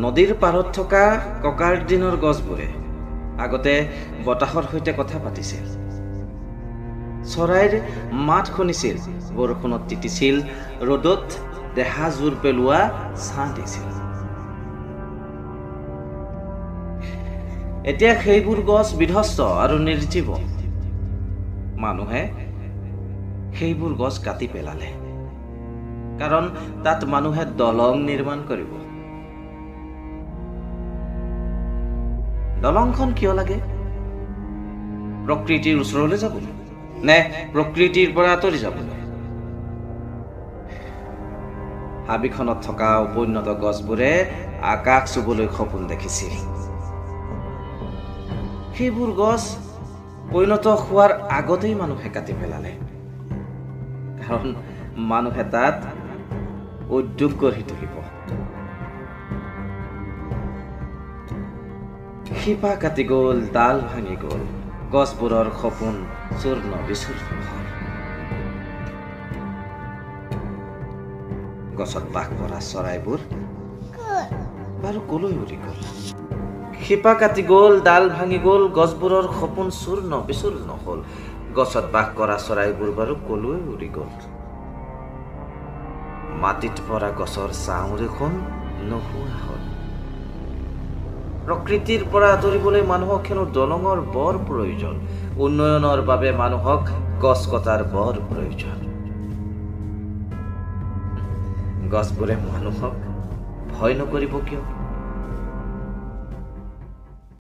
নদীৰ পাৰত থকা ককাৰ দিনৰ গছবোৰে আগতে বতাহৰ সৈতে কথা পাতিছিল। চৰাইৰ মাত শুনিছিল, বৰষুণত তিতিছিল, ৰ'দত দেহা জোৰ পেলোৱা ছাঁ দিছিল। এতিয়া সেইবোৰ গছ বিধ্বস্ত আৰু নিৰ্জীৱ। মানুহে সেইবোৰ গছ কাটি পেলালে, কাৰণ তাত মানুহে দলং নিৰ্মাণ কৰিব। দলংখন কিয় লাগে? প্ৰকৃতিৰ ওচৰলৈ যাবলৈ নে প্ৰকৃতিৰ পৰা আঁতৰি যাবলৈ? হাবিখনত থকা উপোন্নত গছবোৰে আকাশ চুবলৈ সপোন দেখিছিল। সেইবোৰ গছ পৰিণত হোৱাৰ আগতেই মানুহে কাটি পেলালে, কাৰণ মানুহে তাত উদ্যোগ গঢ়ি তুলিব। শিপা কাটি গ'ল, ডাল ভাঙি গ'ল, গছবোৰৰ সপোন চূৰ্ণ বিচূৰ্ণ হ'ল। গছত বাস কৰা চৰাইবোৰ বাৰু কলৈ উৰি গ'ল? শিপা কাটি গ'ল, ডাল ভাঙি গ'ল, গছবোৰৰ সপোন চূৰ্ণ বিচূৰ্ণ হ'ল। গছত বাস কৰা চৰাইবোৰ বাৰু কলৈ উৰি গ'ল? মাটিত পৰা গছৰ ছাঁ দেখোন নোহোৱা হ'ল। প্ৰকৃতিৰ পৰা আঁতৰিবলৈ মানুহক হেনো দলঙৰ বৰ প্ৰয়োজন। উন্নয়নৰ বাবে মানুহক গছ কটাৰ বৰ প্ৰয়োজন। গছবোৰে মানুহক ভয় নকৰিব কিয়?